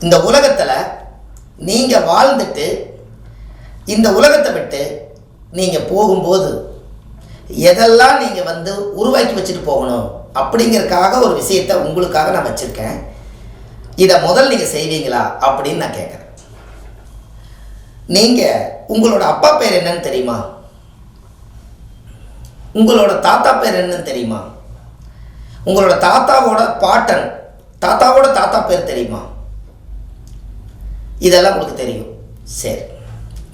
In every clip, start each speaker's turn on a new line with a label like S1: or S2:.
S1: இந்த உலகத்தில் நீங்கள் வாழ்ந்துட்டு இந்த உலகத்தை விட்டு நீங்கள் போகும்போது எதெல்லாம் நீங்கள் உருவாக்கி வச்சுட்டு போகணும் அப்படிங்கிறதுக்காக ஒரு விஷயத்தை உங்களுக்காக நான் வச்சுருக்கேன். இதை நீங்கள் செய்வீங்களா அப்படின்னு நான் கேட்குறேன். நீங்கள் உங்களோட அப்பா பேர் என்னன்னு தெரியுமா? உங்களோட தாத்தா பேர் என்னன்னு தெரியுமா? உங்களோட தாத்தாவோட பாட்டன் தாத்தாவோட தாத்தா பேர் தெரியுமா? இதெல்லாம் உங்களுக்கு தெரியும். சரி,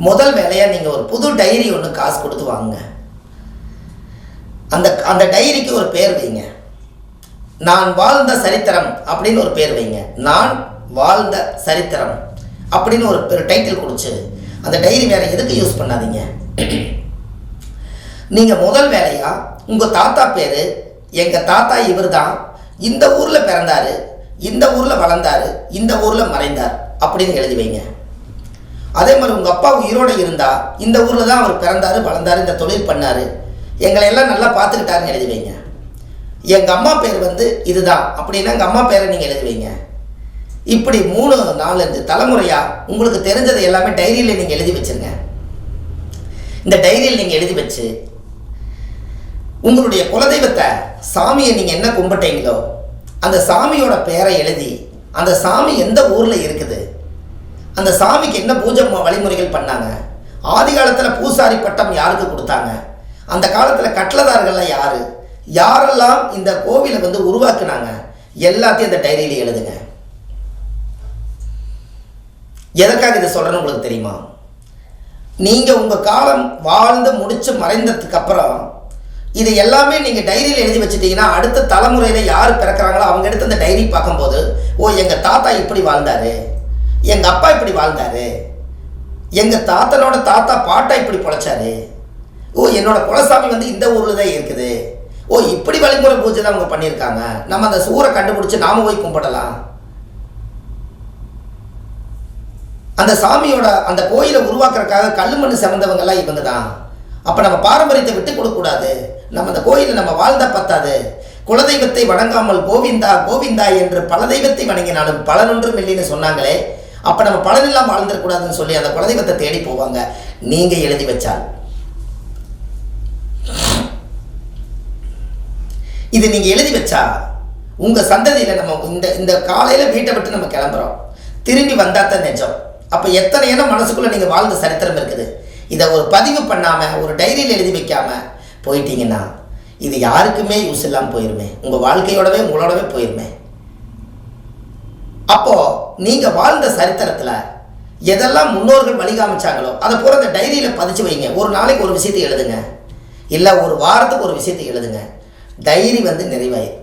S1: முதல் வேலையாக நீங்கள் ஒரு புது டைரி ஒன்று காசு கொடுத்து வாங்குங்க. அந்த டைரிக்கு ஒரு பேர் வைங்க. நான் வாழ்ந்த சரித்திரம் அப்படின்னு ஒரு பேர் வைங்க. நான் வாழ்ந்த சரித்திரம் அப்படின்னு ஒரு டைட்டில் கொடுத்து அந்த டைரி வேறு எதுக்கு யூஸ் பண்ணாதீங்க. நீங்கள் முதல் வேலையாக உங்கள் தாத்தா பேர், எங்கள் தாத்தா இவர் தான், இந்த ஊரில் பிறந்தார், இந்த ஊரில் வளர்ந்தார், இந்த ஊரில் மறைந்தார் அப்படின்னு எழுதி வைங்க. அதே மாதிரி உங்கள் அப்பா உயிரோடு இருந்தால் இந்த ஊரில் தான் அவர் பிறந்தார், வளர்ந்தார், இந்த தொழில் பண்ணார், எங்களை எல்லாம் நல்லா பார்த்துக்கிட்டாருன்னு எழுதி வைங்க. எங்கள் அம்மா பேர் இதுதான் அப்படின்னா எங்கள் அம்மா பேரை நீங்கள் எழுதி வைங்க. இப்படி 3-4 தலைமுறையாக உங்களுக்கு தெரிஞ்சதை எல்லாமே டைரியில் நீங்கள் எழுதி வச்சுருங்க. இந்த டைரியில் நீங்கள் எழுதி வச்சு உங்களுடைய குலதெய்வத்தை, சாமியை நீங்கள் என்ன கும்பிட்டீங்களோ அந்த சாமியோட பேரை எழுதி, அந்த சாமி எந்த ஊரில் இருக்குது, அந்த சாமிக்கு என்ன பூஜை வழிமுறைகள் பண்ணாங்க, ஆதி காலத்தில் பூசாரி பட்டம் யாருக்கு கொடுத்தாங்க, அந்த காலத்தில் கட்டளதார்கள்லாம் யார், யாரெல்லாம் இந்த கோவிலை உருவாக்குனாங்க, எல்லாத்தையும் அந்த டைரியில் எழுதுங்க. எதற்காக இதை சொல்கிறேன்னு உங்களுக்கு தெரியுமா? நீங்கள் உங்கள் காலம் வாழ்ந்து முடித்து மறைந்ததுக்கு அப்புறம் இது எல்லாமே நீங்கள் டைரியில் எழுதி வச்சுட்டீங்கன்னா அடுத்த தலைமுறையில் யார் பிறக்கிறாங்களோ அவங்க எடுத்து அந்த டைரி பார்க்கும்போது, ஓ எங்கள் தாத்தா இப்படி வாழ்ந்தார், எங்கள் அப்பா இப்படி வாழ்ந்தார், எங்கள் தாத்தனோட தாத்தா பாட்டா இப்படி பொழைச்சாரு, ஓ என்னோட குலசாமி இந்த ஊரில் தான் இருக்குது, ஓ இப்படி வழிமுறை பூஜை தான் அவங்க பண்ணியிருக்காங்க, நம்ம அந்த ஊரை கண்டுபிடிச்சி நாம போய் கும்பிடலாம், அந்த சாமியோட அந்த கோயிலை உருவாக்குறதுக்காக கல்லுமண் செவந்தவங்கெல்லாம் இவங்க தான். அப்போ நம்ம பாரம்பரியத்தை விட்டு கொடுக்கக்கூடாது. நம்ம அந்த கோயிலில் நம்ம வாழ்ந்தா பத்தாது. குலதெய்வத்தை வணங்காமல் கோவிந்தா கோவிந்தா என்று பல தெய்வத்தை வணங்கினாலும் பலனொன்றும் இல்லைன்னு சொன்னாங்களே, அப்போ நம்ம பலனெல்லாம் வாழ்ந்துடக்கூடாதுன்னு சொல்லி அந்த குலதெய்வத்தை தேடி போவாங்க. நீங்கள் எழுதி வச்சால் இது நீங்கள் எழுதி வச்சா உங்கள் சந்ததியில் நம்ம இந்த காலையில் வீட்டை விட்டு நம்ம கிளம்புறோம், திரும்பி வந்தால் தான் நிஜம். அப்போ எத்தனை மனசுக்குள்ளே நீங்கள் வாழ்ந்த சரித்திரம் இருக்குது. இதை ஒரு பதிவு பண்ணாமல் ஒரு டைரியில் எழுதி வைக்காமல் போயிட்டீங்கன்னா இது யாருக்குமே யூஸ் இல்லாமல் போயிருமே, உங்கள் வாழ்க்கையோடவே உங்களோடவே போயிருமே. அப்போது நீங்கள் வாழ்ந்த சரித்திரத்தில் எதெல்லாம் முன்னோர்கள் வழிகாமிச்சாங்களோ அதை பூரா அந்த டைரியில் பதிச்சு வைங்க. ஒரு நாளைக்கு ஒரு விஷயத்தை எழுதுங்க, இல்லை ஒரு வாரத்துக்கு ஒரு விஷயத்தை எழுதுங்க. டைரி நிறைவாயிரும்.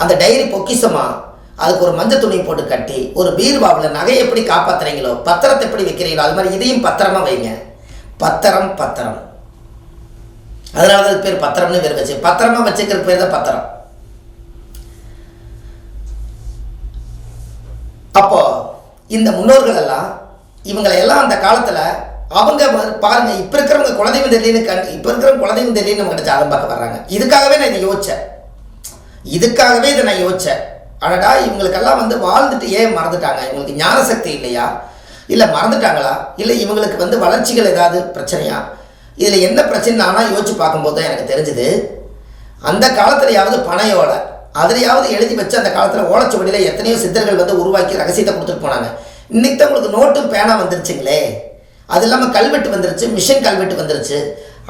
S1: அந்த டைரி பொக்கிஷமாக அதுக்கு ஒரு மஞ்சள் துணி போட்டு கட்டி ஒரு பீர்வாவில் நகை எப்படி காப்பாற்றுறீங்களோ, பத்திரத்தை எப்படி வைக்கிறீங்களோ அது மாதிரி இதையும் பத்திரமா வைங்க. பத்திரம் பத்திரம், அதனால தான் அது பேர் பத்திரம்னு பேர் வச்சு, பத்திரமா வச்சுக்கிற பேர் தான் பத்திரம். அப்போ இந்த முன்னோர்கள் எல்லாம் இவங்களை எல்லாம் அந்த காலத்தில் அவங்க பாருங்க, இப்போ இருக்கிறவங்க குலதெய்வம் தெரியலன்னு இப்போ இருக்கிறவங்க குலதெய்வம் தெரியலன்னு நம்ம கிட்ட ஜாதகம் பார்க்க வர்றாங்க. இதுக்காகவே நான் இதை யோசித்தேன், இதுக்காகவே இதை நான் யோசித்தேன். அடடா இவங்களுக்கெல்லாம் வாழ்ந்துட்டு ஏன் மறந்துட்டாங்க, இவங்களுக்கு ஞான சக்தி இல்லையா, இல்லை மறந்துட்டாங்களா, இல்லை இவங்களுக்கு வளர்ச்சிகள் ஏதாவது பிரச்சனையா, இதில் என்ன பிரச்சனை ஆனால் யோசிச்சு பார்க்கும்போது தான் எனக்கு தெரிஞ்சுது. அந்த காலத்துலையாவது பனையோட அதிலையாவது எழுதி வச்சு அந்த காலத்தில் ஓலைச்சுவடியில் எத்தனையோ சித்தர்கள் உருவாக்கி ரகசியத்தை கொடுத்துட்டு போனாங்க. இன்றைக்கி தான் உங்களுக்கு நோட்டும் பேனா வந்துருச்சுங்களே, அது இல்லாமல் கல்வெட்டு வந்துருச்சு, மிஷின் கல்வெட்டு வந்துருச்சு.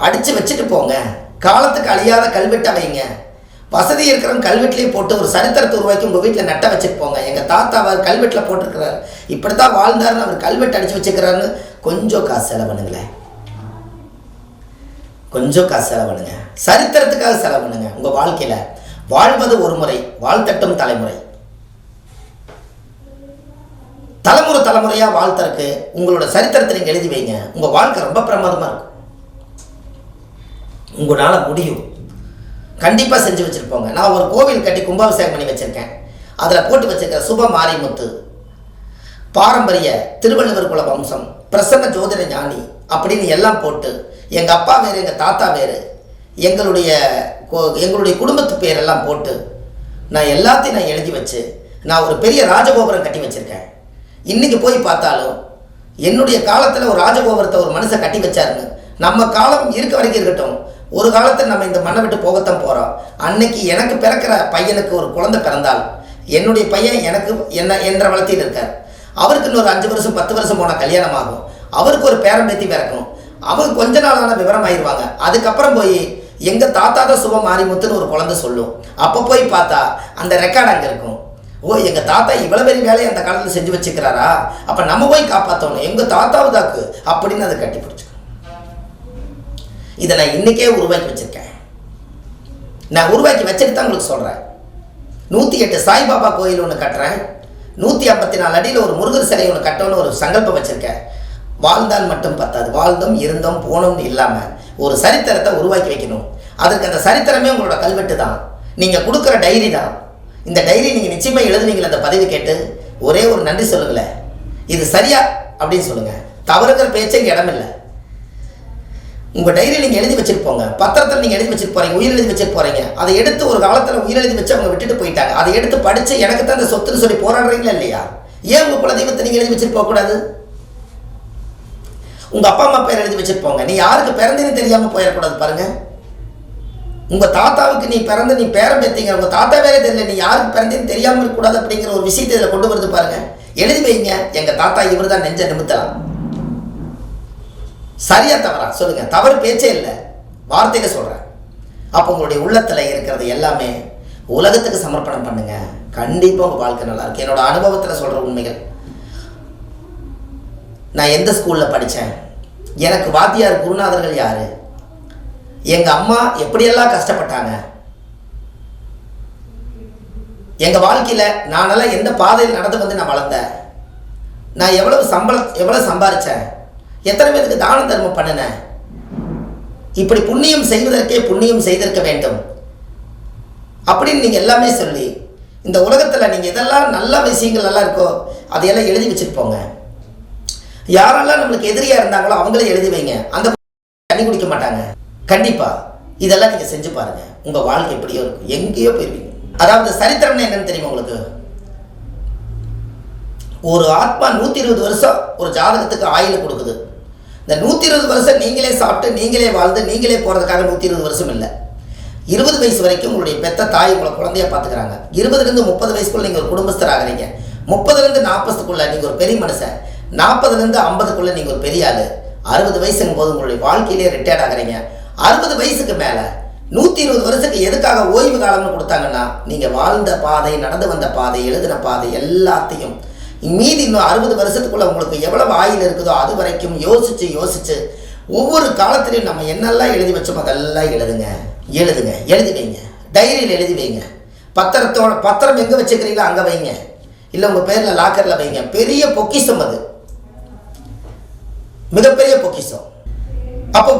S1: அடித்து வச்சுட்டு போங்க, காலத்துக்கு அழியாத கல்வெட்டை வைங்க. வசதி இருக்கிறவங்க கல்வெட்டிலேயே போட்டு ஒரு சரித்திரத்தை உருவாக்கி உங்கள் வீட்டில் நட்ட வச்சுட்டு போங்க. எங்கள் தாத்தா அவர் கல்வெட்டில் போட்டிருக்கிறார், இப்படி தான் வாழ்ந்தாருன்னு அவர் கல்வெட்டு அடித்து வச்சுக்கிறாருன்னு கொஞ்சம் காசு செலவு பண்ணுங்களேன், கொஞ்சம் காசு செலவு பண்ணுங்க, சரித்திரத்துக்காக செலவு பண்ணுங்க. உங்கள் வாழ்க்கையில் வாழ்வது ஒரு முறை, வாழ்த்தட்டும் தலைமுறை. தலைமுறை தலைமுறையாக வாழ்த்தறக்கு உங்களோட சரித்திரத்தை நீங்கள் எழுதி வைங்க. உங்கள் வாழ்க்கை ரொம்ப பிரமாதமாக இருக்கும், உங்களால் முடியும். கண்டிப்பாக செஞ்சு வச்சுருப்போங்க. நான் ஒரு கோவில் கட்டி கும்பாபிஷேகம் பண்ணி வச்சுருக்கேன். அதில் போட்டு வச்சுருக்க சுப மாரிமுத்து, பாரம்பரிய திருவள்ளுவர் குல வம்சம், பிரசன்ன ஜோதிட ஞானி அப்படின்னு எல்லாம் போட்டு, எங்கள் அப்பா வேறு எங்கள் தாத்தா வேறு, எங்களுடைய குடும்பத்து பேரெல்லாம் போட்டு நான் எல்லாத்தையும் நான் எழுதி வச்சு நான் ஒரு பெரிய ராஜகோபுரம் கட்டி வச்சுருக்கேன். இன்னைக்கு போய் பார்த்தாலும் என்னுடைய காலத்தில் ஒரு ராஜகோபுரத்தை ஒரு மனுஷன் கட்டி வச்சாருன்னு, நம்ம காலம் இருக்க வரைக்கும் இருக்கட்டும், ஒரு காலத்தில் நம்ம இந்த மண்ணை விட்டு போகத்தான் போகிறோம். அன்னைக்கு எனக்கு பிறக்கிற பையனுக்கு ஒரு குழந்தை பிறந்தால், என்னுடைய பையன் எனக்கு என்ற வளர்த்தியில் இருக்கார், அவருக்கு இன்னொரு 5 வருஷம் 10 வருஷம் போனால் கல்யாணம் ஆகும், அவருக்கு ஒரு பேரம்பேத்தி பிறக்கும், அவங்க கொஞ்ச நாளான விவரம் ஆயிடுவாங்க. அதுக்கப்புறம் போய் எங்கள் தாத்தா தான் சுப மாரிமுத்துன்னு ஒரு குழந்தை சொல்லும். அப்போ போய் பார்த்தா அந்த ரெக்கார்டு அங்கே இருக்கும். ஓ, எங்கள் தாத்தா இவ்வளோ பெரிய வேலையை அந்த காலத்தில் செஞ்சு வச்சுக்கிறாரா, அப்போ நம்ம போய் காப்பாற்றணும், எங்கள் தாத்தாவுதாக்கு அப்படின்னு அதை கட்டி பிடிச்சிக்கணும். இதை நான் இன்றைக்கே உருவாக்கி வச்சுருக்கேன். நான் உருவாக்கி வச்சுட்டு தான் உங்களுக்கு சொல்கிறேன். 108 சாய்பாபா கோயில் ஒன்று கட்டுறேன், 154 அடியில் ஒரு முருகர் சிலை ஒன்று கட்டணும்னு ஒரு சங்கல்பம் வச்சுருக்கேன். வாழ்ந்தால் மட்டும் பத்தாது, வாழ்ந்தோம் இருந்தோம் போனோம்னு இல்லாமல் ஒரு சரித்திரத்தை உருவாக்கி வைக்கணும். அதுக்கு அந்த சரித்திரமே உங்களோட கல்வெட்டு தான், நீங்கள் கொடுக்குற டைரி தான். இந்த டைரி நீங்கள் நிச்சயமாக எழுதுனீங்களே அந்த பதிவு கேட்டு ஒரே ஒரு நன்றி சொல்லுங்களேன், இது சரியா அப்படின்னு சொல்லுங்கள். தவறுங்கிற பேச்சே இங்கே இடமில்லை. உங்கள் டைரியில் நீங்கள் எழுதி வச்சுட்டு போங்க, பத்திரத்தில் நீங்கள் எழுதி வச்சுட்டு போகிறீங்க, உயிர் எழுதி வச்சுட்டு போகிறீங்க. அதை எடுத்து ஒரு காலத்தில் உயிர் எழுதி வச்சு அவங்க விட்டுட்டு போயிட்டாங்க, அதை எடுத்து படித்து எனக்கு தான் இந்த சொத்துன்னு சொல்லி போராடுறீங்களா இல்லையா? ஏன் உங்கள் குலதெய்வத்தை நீங்கள் எழுதி வச்சுட்டு போகக்கூடாது? உங்கள் அப்பா அம்மா பேர் எழுதி வச்சுட்டு போங்க. நீ யாருக்கு பிறந்தேன்னு தெரியாமல் போயிடக்கூடாது பாருங்கள். உங்கள் தாத்தாவுக்கு நீ பிறந்து நீ பேரம் பேத்தீங்க, உங்கள் தாத்தா வேற தெரியல, நீ யாருக்கு பிறந்தேன்னு தெரியாமல் இருக்கக்கூடாது அப்படிங்கிற ஒரு விஷயத்தை இதில் கொண்டு வருது பாருங்கள். எழுதி வைங்க, எங்கள் தாத்தா இவர் தான் நெஞ்ச நிமித்தலாம். சரியா தவறா சொல்லுங்கள், தவறு பேச்சே இல்லை, வார்த்தையில சொல்கிறேன். அப்போ உங்களுடைய உள்ளத்தில் இருக்கிறது எல்லாமே உலகத்துக்கு சமர்ப்பணம் பண்ணுங்க, கண்டிப்பாக உங்கள் வாழ்க்கை நல்லா இருக்கு. என்னோட அனுபவத்தில் சொல்கிற உண்மைகள். நான் எந்த ஸ்கூலில் படித்தேன், எனக்கு வாத்தியார் குருநாதர்கள் யார், எங்கள் அம்மா எப்படியெல்லாம் கஷ்டப்பட்டாங்க, எங்கள் வாழ்க்கையில் நானெல்லாம் எந்த பாதையில் நடந்து வந்து நான் வளர்ந்தேன், நான் எவ்வளோ சம்பாதிச்சேன், எத்தனை பேருக்கு தான தர்மம் பண்ணினேன், இப்படி புண்ணியம் செய்வதற்கே புண்ணியம் செய்திருக்க வேண்டும் அப்படின்னு நீங்கள் எல்லாமே சொல்லி இந்த உலகத்தில் நீங்கள் இதெல்லாம் நல்ல விஷயங்கள் எல்லாம் இருக்கோ அதையெல்லாம் எழுதி வச்சுட்டு போங்க. யாரெல்லாம் நம்மளுக்கு எதிரியாக இருந்தாங்களோ அவங்களே எழுதி வைங்க. அந்த தண்ணி குடிக்க மாட்டாங்க. கண்டிப்பாக இதெல்லாம் நீங்கள் செஞ்சு பாருங்கள், உங்கள் வாழ்க்கை எப்படியோ இருக்கும், எங்கேயோ போயிருவீங்க. அதாவது சரித்திரம்னு என்னன்னு தெரியுமா உங்களுக்கு? ஒரு ஆத்மா 120 வருஷம் ஒரு ஜாதகத்துக்கு ஆயுள் கொடுக்குது. இந்த 120 வருஷம் நீங்களே சாப்பிட்டு நீங்களே வாழ்ந்து நீங்களே போகிறதுக்காக 120 வருஷம் இல்லை. 20 வயசு வரைக்கும் உங்களுடைய பெத்த தாய் உங்களை குழந்தையா பார்த்துக்கிறாங்க. 20லேருந்து 30 வயசுக்குள்ள நீங்கள் ஒரு குடும்பஸ்தராகிறீங்க. 30லேருந்து 40க்குள்ள நீங்கள் ஒரு பெரிய மனுஷன். 40லேருந்து 50க்குள்ள நீங்கள் ஒரு பெரிய ஆள். 60 வயசுங்கும் போது உங்களுடைய வாழ்க்கையிலே ரிட்டையர்ட் ஆகிறீங்க. 60 வயசுக்கு மேலே 120 வருஷத்துக்கு எதுக்காக ஓய்வு காலம்னு கொடுத்தாங்கன்னா, நீங்கள் வாழ்ந்த பாதை, நடந்து வந்த பாதை, எழுதின பாதை எல்லாத்தையும் மீதி இன்னும் 60 வருஷத்துக்குள்ள உங்களுக்கு எவ்வளவு ஆயுள் இருக்குதோ அது வரைக்கும் யோசிச்சு ஒவ்வொரு காலத்திலையும் நம்ம என்னெல்லாம் எழுதி வச்சோமோ அதெல்லாம் எழுதி வைங்க. டைரியில் எழுதி வைங்க. பத்திரம் எங்கே வச்சுக்கிறீங்களோ அங்கே வைங்க, இல்லை உங்கள் பேரில் லாக்கரில் வைங்க. பெரிய பொக்கிஷம், அது மிகப்பெரிய பொக்கிஷம். அப்போ